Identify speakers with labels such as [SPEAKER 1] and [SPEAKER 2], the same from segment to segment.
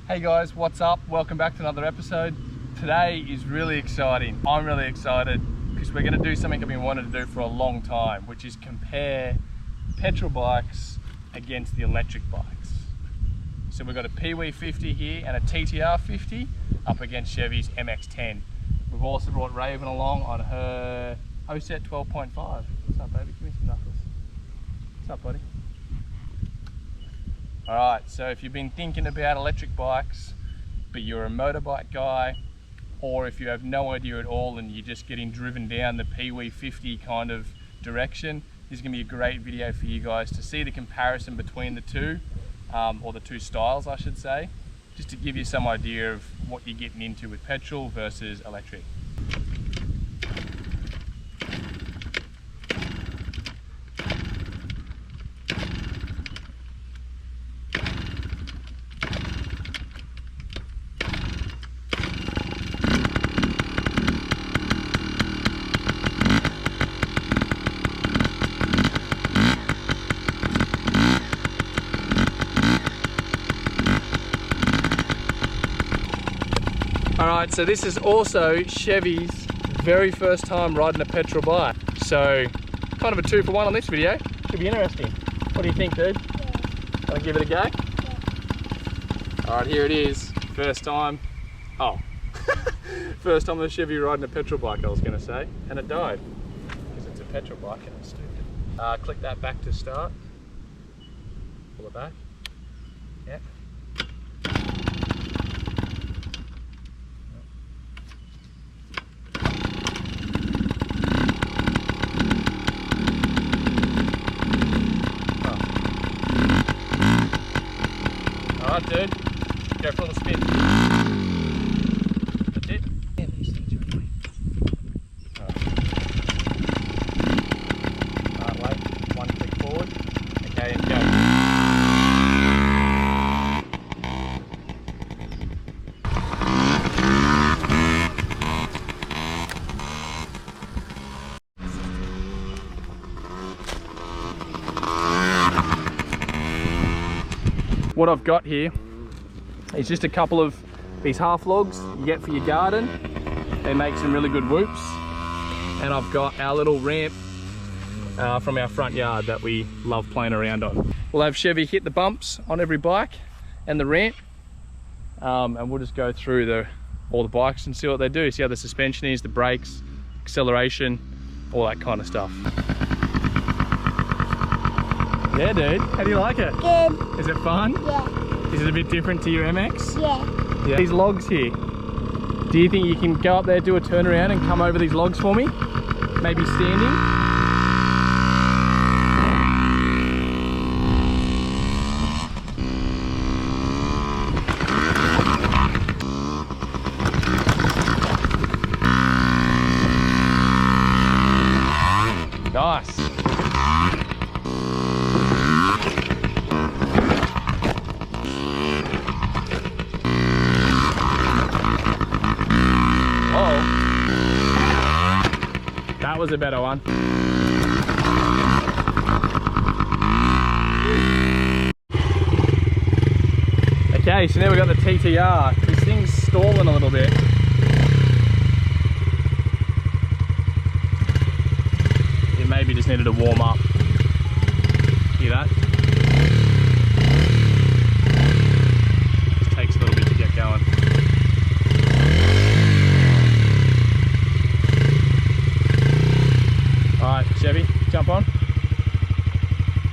[SPEAKER 1] Hey guys, what's up? Welcome back to another episode. Today is really exciting. I'm really excited because we're going to do something I've been wanting to do for a long time, which is compare petrol bikes against the electric bikes. So we've got a PEEWEE 50 here and a TTR 50 up against Chevy's MX-10. We've also brought Raven along on her Oset 12.5. What's up, baby? Give me some knuckles. What's up, buddy? Alright, so if you've been thinking about electric bikes, but you're a motorbike guy, or if you have no idea at all and you're just getting driven down the PEEWEE 50 kind of direction, this is going to be a great video for you guys to see the comparison between the two, or the two styles I should say, just to give you some idea of what you're getting into with petrol versus electric. Alright, so this is also Chevy's very first time riding a petrol bike. So, kind of a 2-for-1 on this video. Should be interesting. What do you think, dude? Yeah. Wanna give it a go? Yeah. Alright, here it is. First time. Oh. First time with a Chevy riding a petrol bike, I was gonna say. And it died. Because it's a petrol bike and it's stupid. Click that back to start. Pull it back. Yep. Alright, dude, go for a little spin. That's it. Yeah, these things are annoying. Alright, wait, one click forward. Okay, and go. What I've got here is just a couple of these half logs you get for your garden. They make some really good whoops. And I've got our little ramp from our front yard that we love playing around on. We'll have Chevy hit the bumps on every bike and the ramp, and we'll just go through all the bikes and see what they do. See how the suspension is, the brakes, acceleration, all that kind of stuff. Yeah, dude. How do you like it?
[SPEAKER 2] Good.
[SPEAKER 1] Is it fun?
[SPEAKER 2] Yeah.
[SPEAKER 1] Is it a bit different to your MX?
[SPEAKER 2] Yeah.
[SPEAKER 1] Yeah. These logs here, do you think you can go up there, do a turnaround and come over these logs for me? Maybe standing? Nice. That was a better one. Okay, so now we've got the TTR. This thing's stalling a little bit. It maybe just needed to warm up. Hear that? Just takes a little bit to get going. Alright, Chevy, jump on.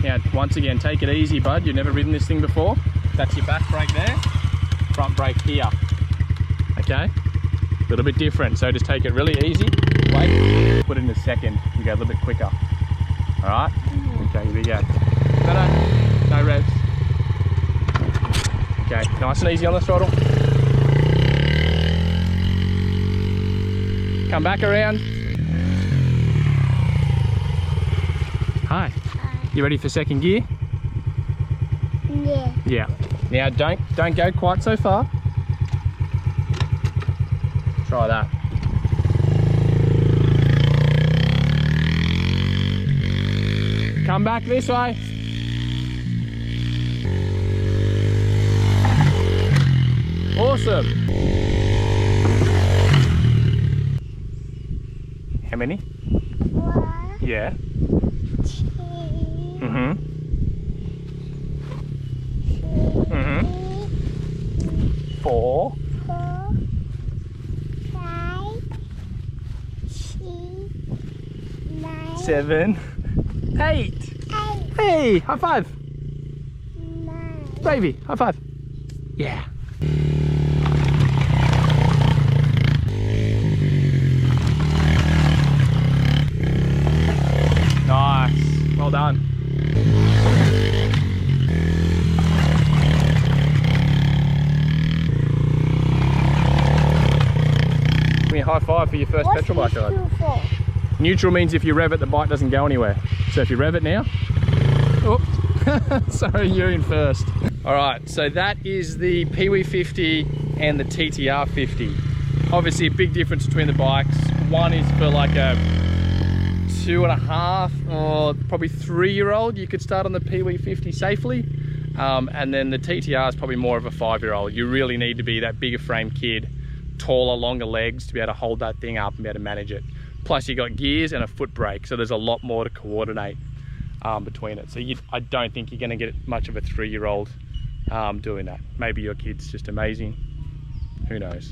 [SPEAKER 1] Now, once again, take it easy, bud. You've never ridden this thing before. That's your back brake there, front brake here. Okay? A little bit different, so just take it really easy. Wait, put it in a second. You go a little bit quicker. Alright? Okay, here we go. No revs. Okay, nice and easy on the throttle. Come back around. Hi. You ready for second gear?
[SPEAKER 2] Yeah.
[SPEAKER 1] Yeah. Now don't go quite so far. Try that. Come back this way. Awesome. How many?
[SPEAKER 2] 1,
[SPEAKER 1] Yeah.
[SPEAKER 2] 2,
[SPEAKER 1] Mm-hmm.
[SPEAKER 2] 3,
[SPEAKER 1] Mm-hmm. 4.
[SPEAKER 2] 4, 5, 6, 9,
[SPEAKER 1] 7. 8.
[SPEAKER 2] 8,
[SPEAKER 1] Hey, high five.
[SPEAKER 2] 9.
[SPEAKER 1] Baby, high five. Yeah. Nice. Well done. Give me a high five for your first petrol bike ride.
[SPEAKER 2] What's 2 for?
[SPEAKER 1] Neutral means if you rev it, the bike doesn't go anywhere. So if you rev it now, oh, sorry, you're in first. All right, so that is the PEEWEE 50 and the TTR 50. Obviously a big difference between the bikes. One is for like a 2.5 or probably 3-year-old. You could start on the PEEWEE 50 safely. And then the TTR is probably more of a 5-year-old. You really need to be that bigger frame kid, taller, longer legs to be able to hold that thing up and be able to manage it. Plus you got gears and a foot brake, so there's a lot more to coordinate between it. So I don't think you're gonna get much of a 3-year-old doing that. Maybe your kid's just amazing, who knows.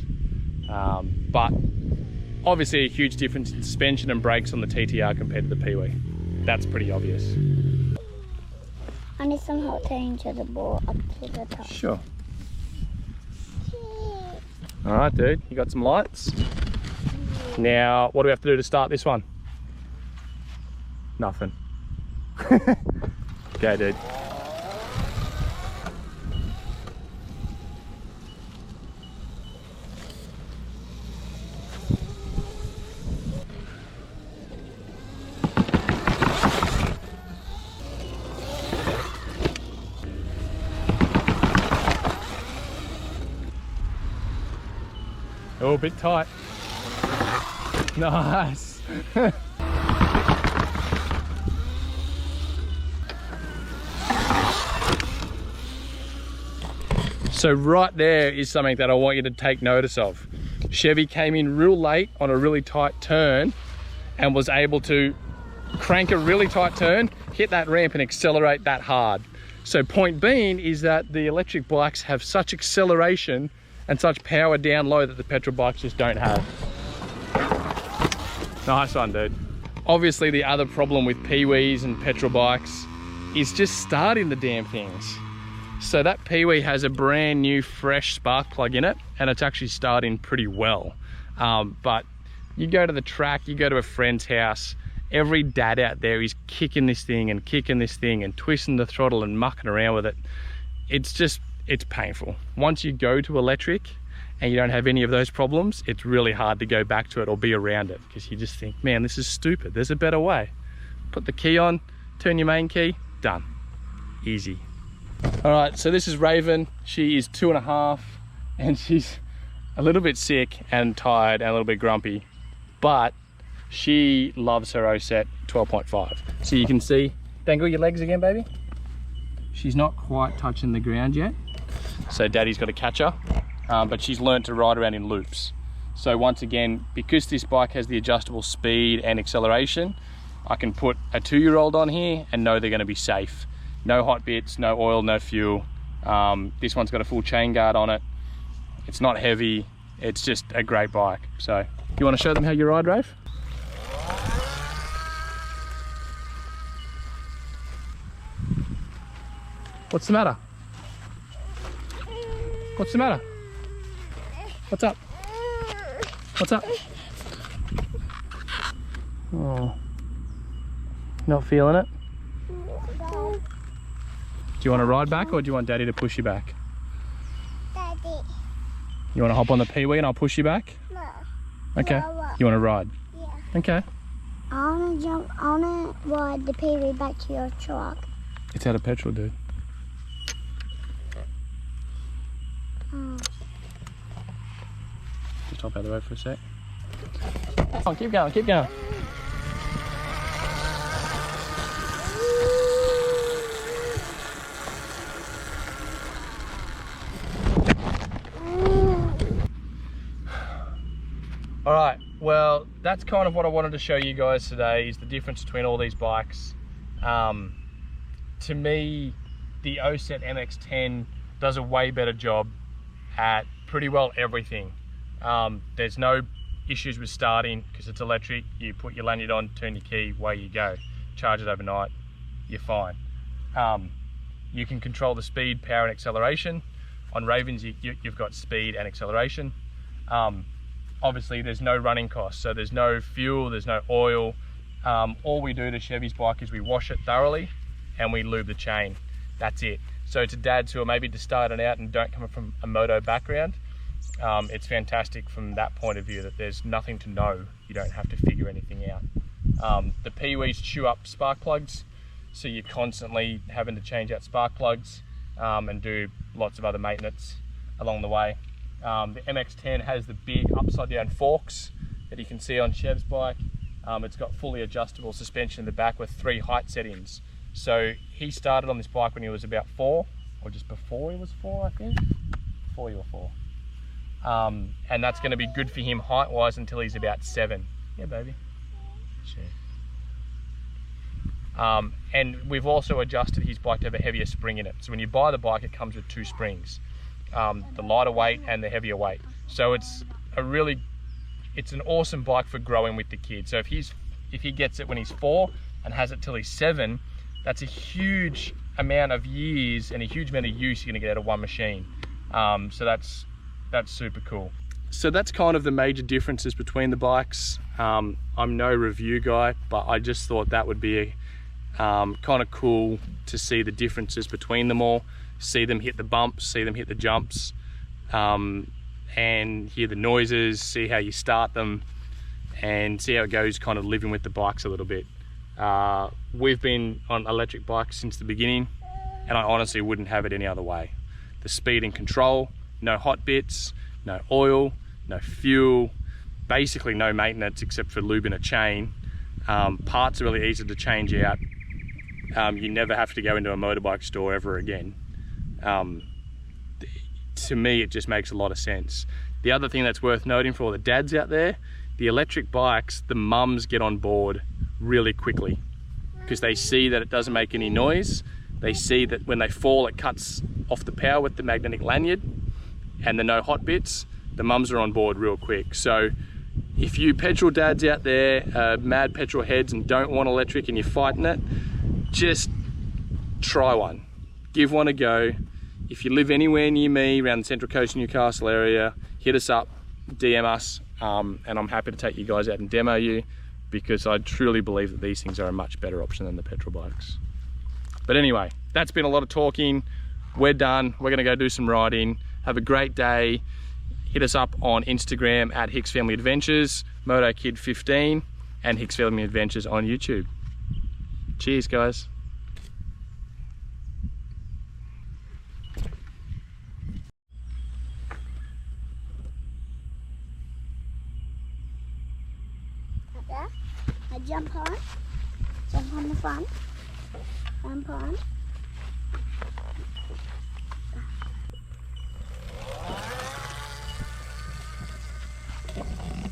[SPEAKER 1] But obviously a huge difference in suspension and brakes on the TTR compared to the PEEWEE. That's pretty obvious.
[SPEAKER 2] I need some hot to the ball up to the top.
[SPEAKER 1] Sure. All right, dude, you got some lights? Now, what do we have to do to start this one? Nothing. Go, dude. Oh, a bit tight. Nice. So right there is something that I want you to take notice of. Chevy came in real late on a really tight turn and was able to crank a really tight turn, hit that ramp and accelerate that hard. So point being is that the electric bikes have such acceleration and such power down low that the petrol bikes just don't have. Nice one, dude. Obviously the other problem with PEEWEEs and petrol bikes is just starting the damn things. So that PEEWEE has a brand new fresh spark plug in it and it's actually starting pretty well. But you go to the track, you go to a friend's house, every dad out there is kicking this thing and twisting the throttle and mucking around with it. It's painful. Once you go to electric and you don't have any of those problems, it's really hard to go back to it or be around it because you just think, man, this is stupid. There's a better way. Put the key on, turn your main key, done. Easy. All right, so this is Raven. She is 2.5 and she's a little bit sick and tired and a little bit grumpy, but she loves her Oset 12.5. So you can see, dangle your legs again, baby. She's not quite touching the ground yet. So daddy's got to catch her, but she's learned to ride around in loops. So once again, because this bike has the adjustable speed and acceleration, I can put a 2-year-old on here and know they're going to be safe. No hot bits, no oil, no fuel. This one's got a full chain guard on it. It's not heavy. It's just a great bike. So you want to show them how you ride, Rafe? What's the matter? What's the matter? What's up? What's up? Oh, not feeling it? Do you want to ride back or do you want Daddy to push you back?
[SPEAKER 2] Daddy.
[SPEAKER 1] You want to hop on the PEEWEE and I'll push you back?
[SPEAKER 2] No.
[SPEAKER 1] Okay.
[SPEAKER 2] No.
[SPEAKER 1] You want to ride?
[SPEAKER 2] Yeah.
[SPEAKER 1] Okay.
[SPEAKER 2] I wanna ride the PEEWEE back to your truck.
[SPEAKER 1] It's out of petrol, dude. Just hop out of the road for a sec. Come on, keep going, keep going. All right, well, that's kind of what I wanted to show you guys today, is the difference between all these bikes. To me, the Oset MX-10 does a way better job at pretty well everything. There's no issues with starting because it's electric. You put your lanyard on, turn your key, away you go. Charge it overnight, you're fine. You can control the speed, power and acceleration. On Ravens, you've got speed and acceleration. Obviously there's no running costs, so there's no fuel, there's no oil. All we do to Chevy's bike is we wash it thoroughly and we lube the chain. That's it. So to dads who are maybe just starting out and don't come from a moto background, it's fantastic from that point of view, that there's nothing to know. You don't have to figure anything out. The PEEWEEs chew up spark plugs, so you're constantly having to change out spark plugs and do lots of other maintenance along the way. The MX-10 has the big upside down forks that you can see on Chev's bike. It's got fully adjustable suspension in the back with 3 height settings. So he started on this bike when he was about 4, or just before he was 4, I think. Before you were 4. And that's going to be good for him height wise until he's about 7. Yeah, baby. Sure. And we've also adjusted his bike to have a heavier spring in it. So when you buy the bike, it comes with 2 springs, the lighter weight and the heavier weight. So it's an awesome bike for growing with the kid. So if he gets it when he's 4 and has it till he's 7, that's a huge amount of years and a huge amount of use you're going to get out of one machine. So that's super cool. So that's kind of the major differences between the bikes. I'm no review guy, but I just thought that would be kind of cool to see the differences between them all, see them hit the bumps, see them hit the jumps, and hear the noises, see how you start them, and see how it goes kind of living with the bikes a little bit. We've been on electric bikes since the beginning, and I honestly wouldn't have it any other way. The speed and control, no hot bits, no oil, no fuel, basically no maintenance except for lubing a chain. Parts are really easy to change out. You never have to go into a motorbike store ever again. To me, it just makes a lot of sense. The other thing that's worth noting for all the dads out there, the electric bikes, the mums get on board really quickly because they see that it doesn't make any noise. They see that when they fall, it cuts off the power with the magnetic lanyard, and the no hot bits, the mums are on board real quick. So if you petrol dads out there, mad petrol heads and don't want electric and you're fighting it, just try one. Give one a go. If you live anywhere near me around the Central Coast Newcastle area, hit us up, DM us, and I'm happy to take you guys out and demo you, because I truly believe that these things are a much better option than the petrol bikes. But anyway, that's been a lot of talking. We're done. We're gonna go do some riding. Have a great day. Hit us up on Instagram at Hicks Family Adventures, MotoKid15, and Hicks Family Adventures on YouTube. Cheers, guys.
[SPEAKER 2] Like that. I jump on the front, jump on.